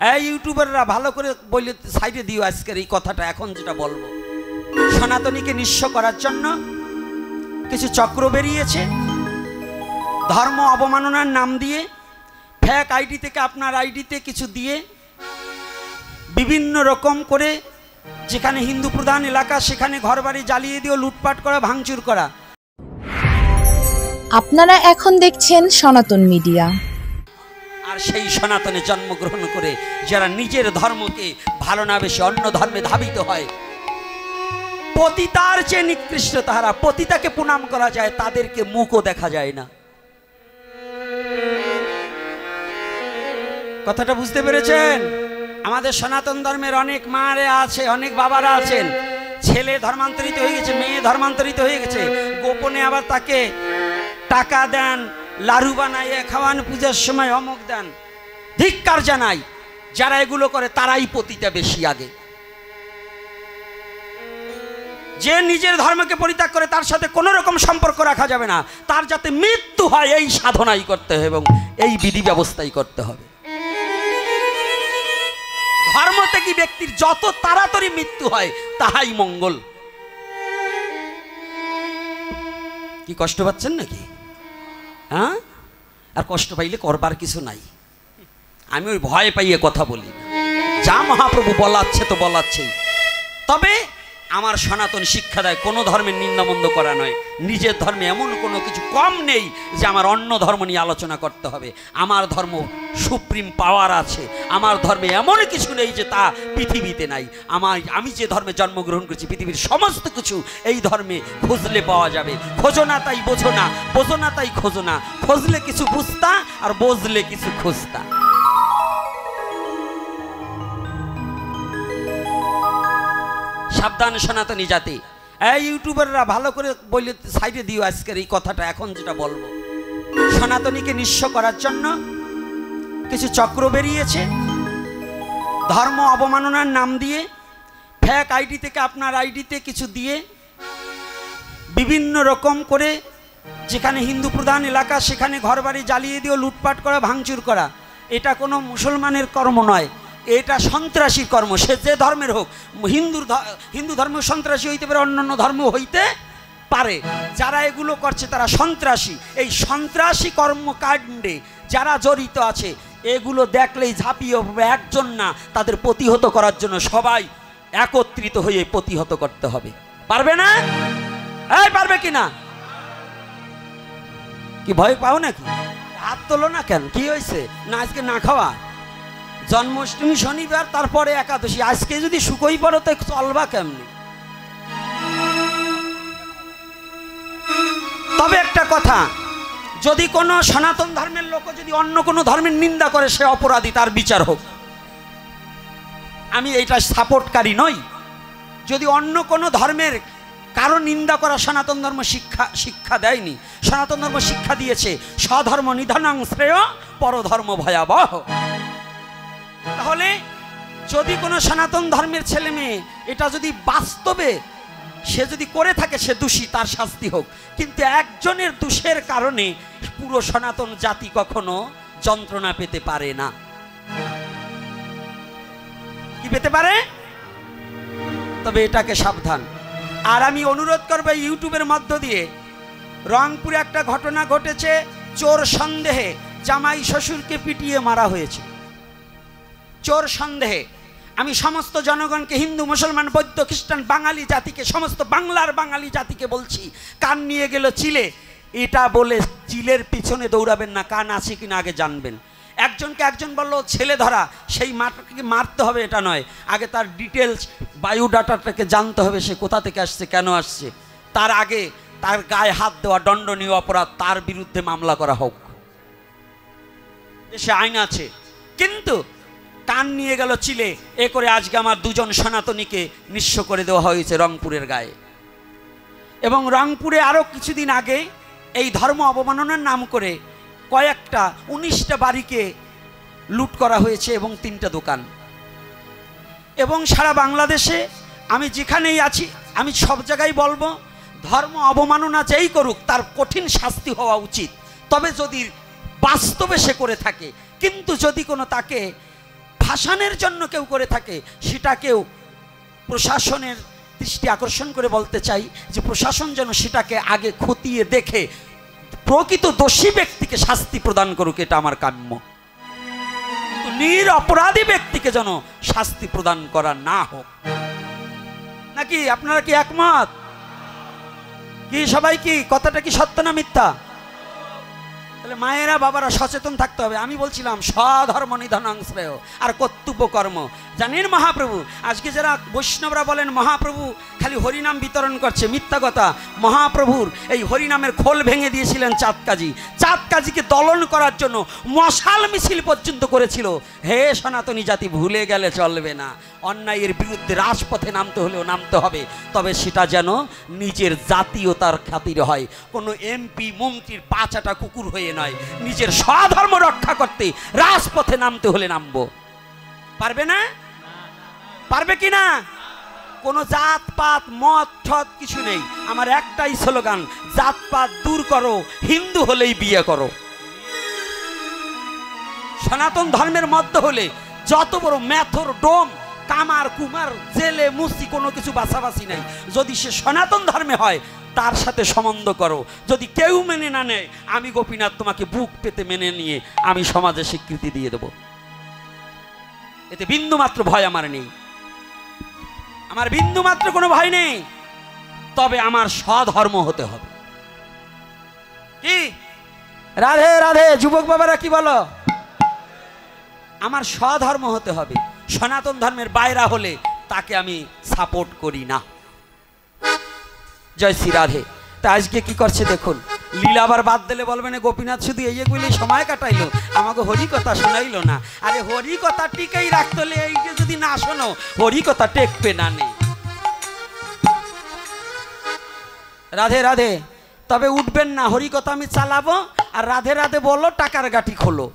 এই ইউটিউবাররা ভালো করে বলে সাইডে দিও আজকের এই কথাটা। এখন যেটা বলবো, সনাতনীকে নিঃস্ব করার জন্য কিছু চক্র বেরিয়েছে, ধর্ম অবমাননার নাম দিয়ে ফেক আইডি থেকে আপনার আইডিতে কিছু দিয়ে বিভিন্ন রকম করে, যেখানে হিন্দু প্রধান এলাকা সেখানে ঘরবাড়ি জ্বালিয়ে দিয়ে লুটপাট করা, ভাঙচুর করা। আপনারা এখন দেখছেন সনাতন মিডিয়া। আর সেই সনাতনে জন্মগ্রহণ করে যারা নিজের ধর্মকে ভালো না বেশি অন্য ধর্মে ধাবিত হয়, পতিতার চেয়ে নিকৃষ্ট তাহারা, পতিতাকে প্রণাম করা যায়, তাদেরকে মুখও দেখা যায় না। কথাটা বুঝতে পেরেছেন? আমাদের সনাতন ধর্মের অনেক মারে আছে, অনেক বাবারা আছেন, ছেলে ধর্মান্তরিত হয়ে গেছে, মেয়ে ধর্মান্তরিত হয়ে গেছে, গোপনে আবার তাকে টাকা দেন, লাড়ু বানাইয়ে খাওয়ান, পূজার সময় অমুক দেন। ধিক্কার জানাই, যারা এগুলো করে তারাই পতিতা বেশি আগে। যে নিজের ধর্মকে পরিত্যাগ করে তার সাথে কোনো রকম সম্পর্ক রাখা যাবে না, তার যাতে মৃত্যু হয় এই সাধনাই করতে হবে এবং এই বিধি ব্যবস্থাই করতে হবে। ধর্ম থেকে ব্যক্তির যত তাড়াতাড়ি মৃত্যু হয় তাহাই মঙ্গল। কি কষ্ট পাচ্ছেন নাকি? হ্যাঁ, আর কষ্ট পাইলে করবার কিছু নাই। আমি ওই ভয় পাইয়ে কথা বলি না, যা মহাপ্রভু বলাচ্ছে তো বলাচ্ছেই। তবে আমার সনাতন শিক্ষা দেয় কোনো ধর্মের নিন্দামন্দ করা নয়। নিজের ধর্মে এমন কোনো কিছু কম নেই যে আমার অন্য ধর্ম নিয়ে আলোচনা করতে হবে। আমার ধর্ম সুপ্রিম পাওয়ার আছে, আমার ধর্মে এমন কিছু নেই যে তা পৃথিবীতে নাই। আমি যে ধর্মে জন্মগ্রহণ করেছি, পৃথিবীর সমস্ত কিছু এই ধর্মে খুঁজলে পাওয়া যাবে। খোঁজো না তাই বোঝো না, বোঝো না তাই খোঁজো না, খুঁজলে কিছু বুঝতা আর বুঝলে কিছু খুঁজতা। সাবধান সনাতনী জাতি। এই ইউটিউবাররা ভালো করে বলে সাইডে দিও আজকের এই কথাটা। এখন যেটা বলবো, সনাতনীকে নিঃস্ব করার জন্য কিছু চক্র বেরিয়েছে, ধর্ম অবমাননার নাম দিয়ে ফেক আইডি থেকে আপনার আইডিতে কিছু দিয়ে বিভিন্ন রকম করে, যেখানে হিন্দু প্রধান এলাকা সেখানে ঘরবাড়ি জ্বালিয়ে দিয়ে লুটপাট করা, ভাঙচুর করা। এটা কোনো মুসলমানের কর্ম নয়, এটা সন্ত্রাসীর কর্ম। সে যে ধর্মের হোক, হিন্দু ধর্ম সন্ত্রাসী হইতে পারে, অন্যান্য ধর্ম হইতে পারে। যারা এগুলো করছে তারা সন্ত্রাসী। এই সন্ত্রাসী কর্মকাণ্ডে যারা জড়িত আছে, এগুলো দেখলেই ঝাঁপিয়ে হবে। একজন না, তাদের প্রতিহত করার জন্য সবাই একত্রিত হয়ে প্রতিহত করতে হবে। পারবে না? এই পারবে কি না? কি ভয় পাও নাকি? হাত তোলো না কেন? কি হয়েছে? না আজকে না খাওয়া, জন্মাষ্টমী শনিবার, তারপরে একাদশী, আজকে যদি শুকোই পড়ো তো চলবা কেমনি? তবে একটা কথা, যদি কোনো সনাতন ধর্মের লোক যদি অন্য কোনো ধর্মের নিন্দা করে, সে অপরাধী, তার বিচার হোক। আমি এইটা সাপোর্টকারী নই। যদি অন্য কোনো ধর্মের কারো নিন্দা করা সনাতন ধর্ম শিক্ষা দেয়নি। সনাতন ধর্ম শিক্ষা দিয়েছে স্বধর্ম নিধনং শ্রেয় পরধর্ম ভয়াবহ। তাহলে যদি কোনো সনাতন ধর্মের ছেলে মেয়ে এটা যদি বাস্তবে সে যদি করে থাকে, সে দোষী, তার শাস্তি হোক। কিন্তু একজনের দোষের কারণে পুরো সনাতন জাতি কখনো যন্ত্রণা পেতে পারে না। কি পেতে পারে? তবে এটাকে সাবধান। আর আমি অনুরোধ করবো ইউটিউবের মধ্য দিয়ে, রংপুরে একটা ঘটনা ঘটেছে, চোর সন্দেহে জামাই শ্বশুরকে পিটিয়ে মারা হয়েছে। চোর সন্দেহে আমি সমস্ত জনগণকে, হিন্দু মুসলমান বৌদ্ধ খ্রিস্টান বাঙালি জাতিকে, সমস্ত বাংলার বাঙালি জাতিকে বলছি, কান নিয়ে গেল চিলে, এটা বলে চিলের পিছনে দৌড়াবেন না, কান আছে কিনা আগে জানবেন। একজনকে একজন বললো ছেলে ধরা, সেই মাটাকে মারতে হবে এটা নয়, আগে তার ডিটেলস বায়োডাটাটাকে জানতে হবে, সে কোথা থেকে আসছে, কেন আসছে। তার আগে তার গায়ে হাত দেওয়া দণ্ডনীয় অপরাধ, তার বিরুদ্ধে মামলা করা হোক, দেশে আইন আছে। কিন্তু কান নিয়ে গেল চিলে, এ করে আজকে আমার দুজন সনাতনীকে নিঃস্ব করে দেওয়া হয়েছে রংপুরের গায়ে। এবং রংপুরে আরও কিছুদিন আগে এই ধর্ম অবমাননার নাম করে কয়েকটা 19টা বাড়িকে লুট করা হয়েছে এবং 3টা দোকান। এবং সারা বাংলাদেশে আমি যেখানেই আছি, আমি সব জায়গায় বলবো, ধর্ম অবমাননা যেই করুক তার কঠিন শাস্তি হওয়া উচিত। তবে যদি বাস্তবে সে করে থাকে, কিন্তু যদি কোনো তাকে ভাসানের জন্য কেউ করে থাকে, সেটাকেও প্রশাসনের দৃষ্টি আকর্ষণ করে বলতে চাই যে প্রশাসন যেন সেটাকে আগে খতিয়ে দেখে প্রকৃত দোষী ব্যক্তিকে শাস্তি প্রদান করুক, এটা আমার কাম্য। নিরপরাধী ব্যক্তিকে যেন শাস্তি প্রদান করা না হোক। নাকি আপনারা কি একমত? কি সবাই কি কথাটা কি সত্য না মিথ্যা? তাহলে মায়েরা বাবারা সচেতন থাকতে হবে। আমি বলছিলাম স্বধর্ম নিধনাং শ্রেয় আর কর্তব্য কর্ম। জানেন মহাপ্রভু আজকে যারা বৈষ্ণবরা বলেন মহাপ্রভু খালি হরিনাম বিতরণ করছে, মিথ্যা কথা। মহাপ্রভুর এই হরিনামের খোল ভেঙে দিয়েছিলেন চাঁদকাজি। চাঁদকাজিকে দলন করার জন্য মশাল মিছিল পর্যন্ত করেছিল। হে সনাতনী জাতি, ভুলে গেলে চলবে না। অন্যায়ের বিরুদ্ধে রাজপথে নামতে হলেও নামতে হবে, তবে সেটা যেন নিজের জাতীয়তার খাতিরে হয়, কোনো এমপি মন্ত্রীর পাঁচাটা কুকুর হয়ে নয়। নিজের স্বধর্ম রক্ষা করতে রাজপথে নামতে হলে নামবো। পারবে না? পারবে কি না? কোনো জাতপাত মত ঠত কিছু নেই। আমার একটাই স্লোগান, জাতপাত দূর করো, হিন্দু হলেই বিয়ে করো। সনাতন ধর্মের মধ্যে হলে যত বড় মেথর ডোম কামার কুমার জেলে মুসি কোনো কিছু বাছাবাছি নাই। যদি সে সনাতন ধর্মে হয় তার সাথে সম্বন্ধ করো। যদি কেউ মেনে না নেয়, আমি গোপীনাথ তোমাকে বুক পেতে মেনে নিয়ে আমি সমাজে স্বীকৃতি দিয়ে দেব। এতে বিন্দু মাত্র ভয় আমার নেই, আমার বিন্দু মাত্র কোনো ভয় নেই। তবে আমার স্বধর্ম হতে হবে। কি রাধে রাধে যুবক বাবারা কি বলো? আমার স্বধর্ম হতে হবে। সনাতন ধর্মের বাইরা হলে তাকে আমি সাপোর্ট করি না। জয় শ্রী রাধে। তা আজকে কি করছে দেখুন, লীলা আবার বাদ দিলে বলবে না গোপীনাথ শুধু এইগুলি সময় কাটাইলো, আমাকে হরি কথা শোনাইলো না। আরে হরি কথা টিকেই রাখতে হলে এই যে যদি না শোনো, হরি কথা টেকবে না। নেই রাধে রাধে। তবে উঠবেন না, হরি কথা আমি চালাবো আর রাধে রাধে বলো, টাকার গাঠি খোলো।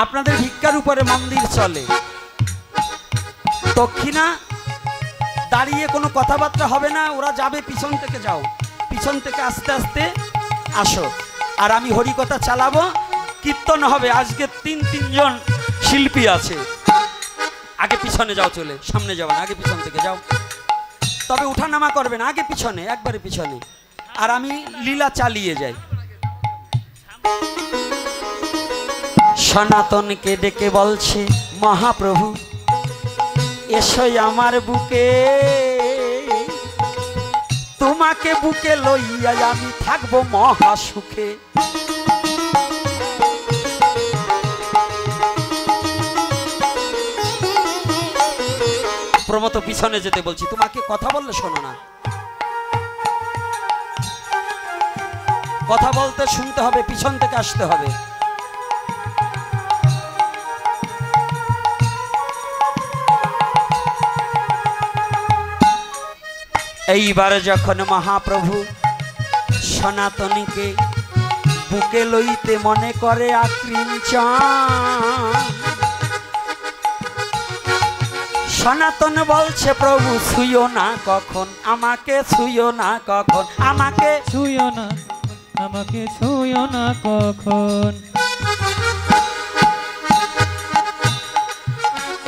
আপনাদের ভিক্ষার উপরে মন্দির চলে, দক্ষিণা দাঁড়িয়ে কোনো কথাবার্তা হবে না। ওরা যাবে পিছন থেকে, যাও পিছন থেকে আস্তে আস্তে আসো। আর আমি হরিকথা চালাবো, কীর্তন হবে। আজকে তিনজন শিল্পী আছে। আগে পিছনে যাও, চলে সামনে যাও না, আগে পিছন থেকে যাও। তবে উঠানামা করবে না, আগে পিছনে, একবারে পিছনে। আর আমি লীলা চালিয়ে যাই। সনাতনকে ডেকে বলছে মহাপ্রভু, এসো আমার বুকে, তোমাকে বুকে লইয়া আমি থাকবো মহা সুখে। প্রমত পিছনে যেতে বলছি, তোমাকে কথা বললে শোনো না। কথা বলতে শুনতে হবে, পিছন থেকে আসতে হবে। এইবার যখন মহাপ্রভু সনাতনীকে বুকে লইতে মনে করে আকৃঞ্চন, সনাতন বলছে প্রভু ছুঁয়ো না কখন আমাকে, ছুঁয়ো না কখন আমাকে, ছুঁয়ো না আমাকে, ছুঁয়ো না কখন।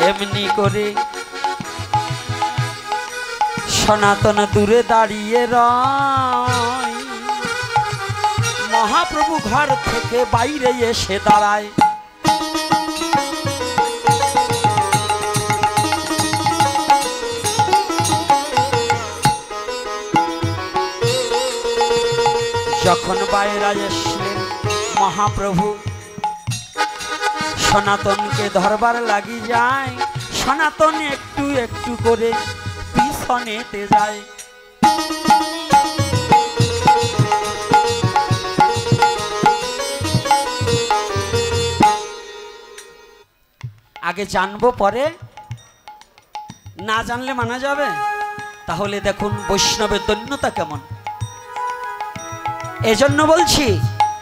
এমনি করে সনাতন দূরে দাঁড়িয়ে রয়। মহাপ্রভু ঘর থেকে বাইরে এসে দাঁড়ায়। যখন বাইরে এসলেন মহাপ্রভু, সনাতনকে ধরবার লাগি যায়। সনাতন একটু একটু করে পিছনেতে যায়। আগে জানবো পরে না জানলে মানা যাবে? তাহলে দেখুন বৈষ্ণবের দৈন্যতা কেমন। এজন্য বলছি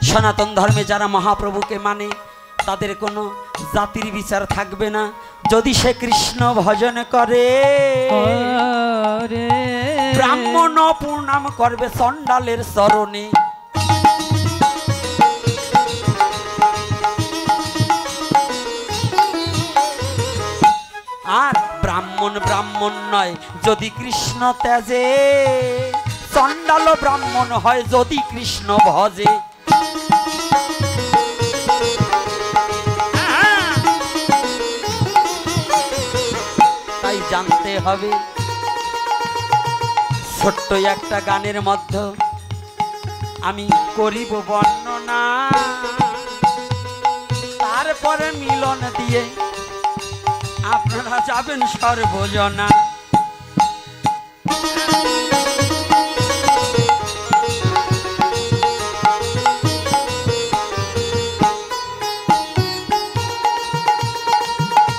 সনাতন ধর্মে যারা মহাপ্রভুকে মানে তাদের কোনো জাতির বিচার থাকবে না। যদি সে কৃষ্ণ ভজন করে, ব্রাহ্মণ প্রণাম করবে চণ্ডালের চরণে। আর ব্রাহ্মণ ব্রাহ্মণ নয় যদি কৃষ্ণ ত্যাজে, চণ্ডাল ব্রাহ্মণ হয় যদি কৃষ্ণ ভজে। তাই জানতে হবে ছোট্ট একটা গানের মধ্যে আমি করিব বর্ণনা, তারপরে মিলন দিয়ে আপনারা যাবেন সর্বজনা।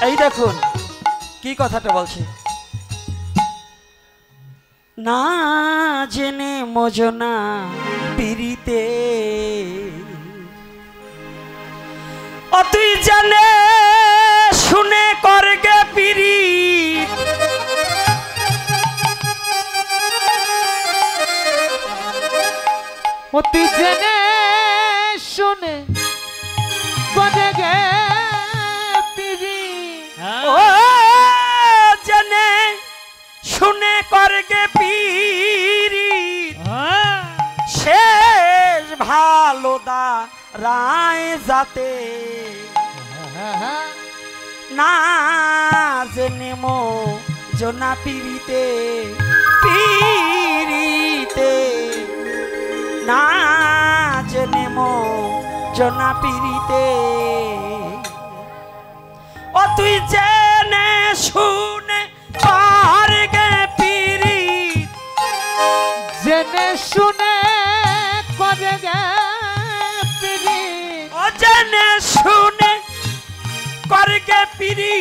এই দেখুন কি কথাটা বলছে, না জেনে মজনা পিরিতে, ও তুই জানে শুনে করগে পিরি, ও তুই জেনে শুনে করগে পিরি, ও জেনে শুনে করগে পিরি, শেষ ভালো দা রায় যাতে, না জেনে মো জনা পিরিতে, পিরিতে না জেনে মো জনা পিরিতে, ও তুই জেনে শুনে করগে পিরি, জেনে শুনে করগে পিরি, ও জেনে শুনে করগে পিরি,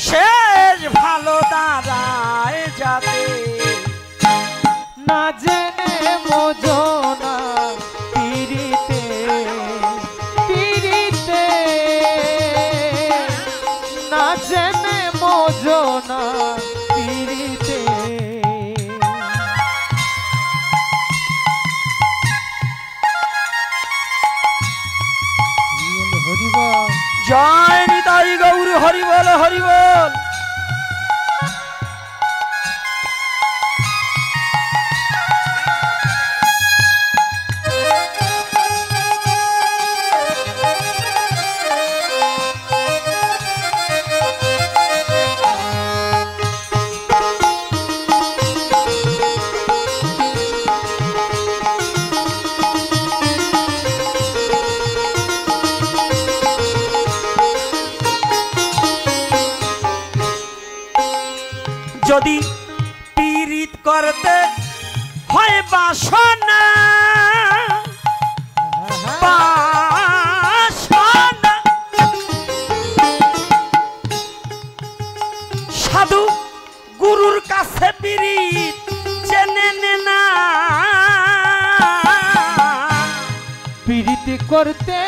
শেষ ভালো দাঁড়ায় যাতে, না জেনে মজনা পিরিতে, পিরিতে না জেনে মজনা পিরিতে। হরিবল জয় নিতাই গৌর হরিবল হরিবল। যদি পীড়িত করতে হয় বাসনা, বাসনা সাধু গুরুর কাছে পীড়িত জেনে নে না, পীড়িত করতে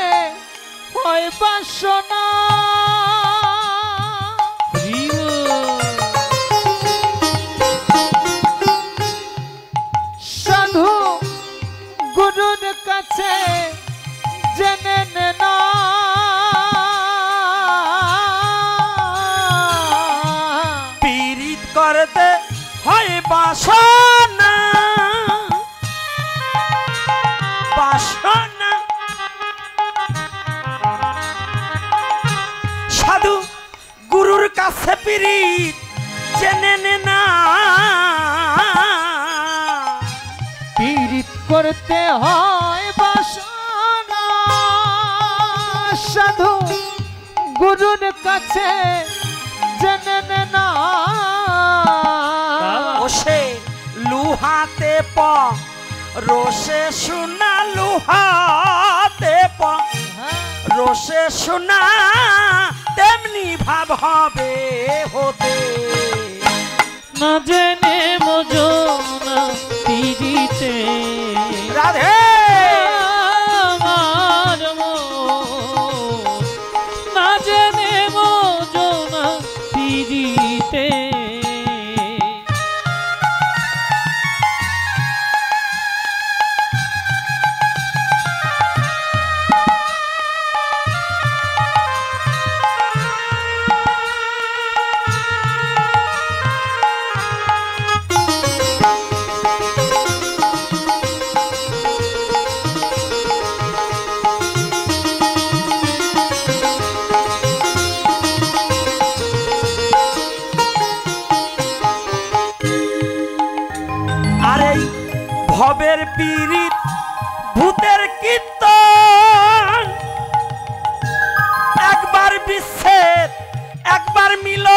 হয় বাসনা, সাধু গুরুর কাছে জেনে নে না, পীড়িত করতে হয় বাসনা, বাসনা সাধু গুরুর কাছে পীড়িত জেনে নে না, পীড়িত করতে হয় বাসনা, সাধু গুরুর কাছে জেনে নে না, ওসে লুহাতে প রোষে শোনা, লুহাতে প রোষে শোনা, তেমনি ভাব হবে হতে, না জেনে মজনা পিরিতে, রাধে আমার মন না জেনে মজনা পিরিতে। পীড়িত ভূতের কীর্তন, একবার বিচ্ছেদ একবার মিলন।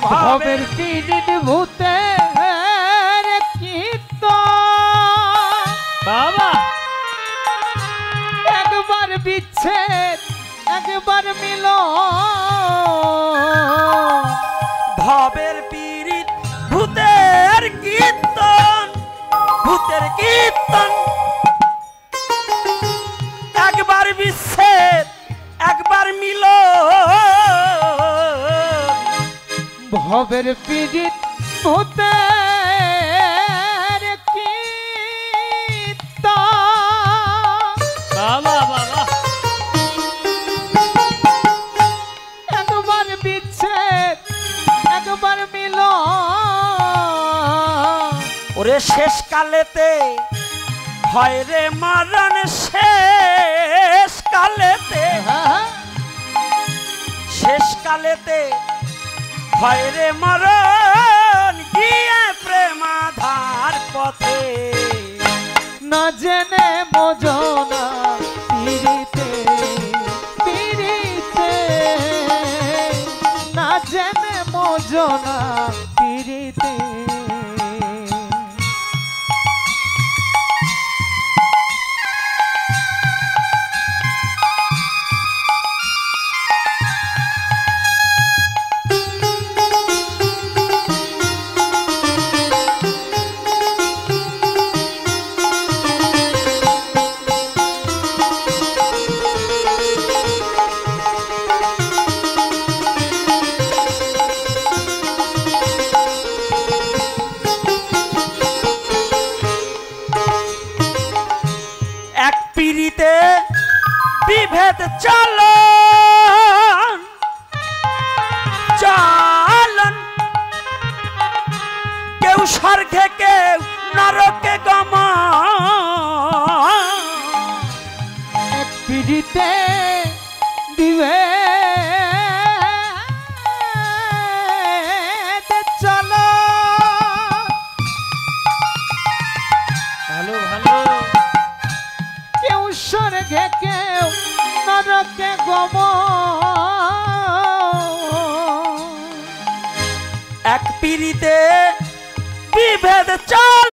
ভবের পীড়িত ভূতের কীর্তন, বাবা একবার বিচ্ছেদ একবার মিলন। ভবের পীড়িত ভূতের কীর্তন, ভূতের কীর্তন, একবার বিচ্ছেদ একবার মিলন। ভবের পীড়িত ভূতের কীর্তন, বাবা বাবা একবার বিচ্ছেদ একবার মিলন। ওরে শেষ কালেতে হয় রে মরণ, শেষ কালেতে, শেষ কালেতে হয় রে মরণ, গিয়ে প্রেমাধার পথে না জেনে বোঝনা পিরিতে পিরিতে, না জেনে বোঝনা পিরিতে। পীড়িতে বিভেদ চলন, চলন, কেউ স্বর্গে কেউ নরকে গমন। এক পিড়িতে দিবে চলো, ভালো ভালো, কেউ স্বর্গে কেউ নরকে গমন। এক পীড়িতে বিভেদ চল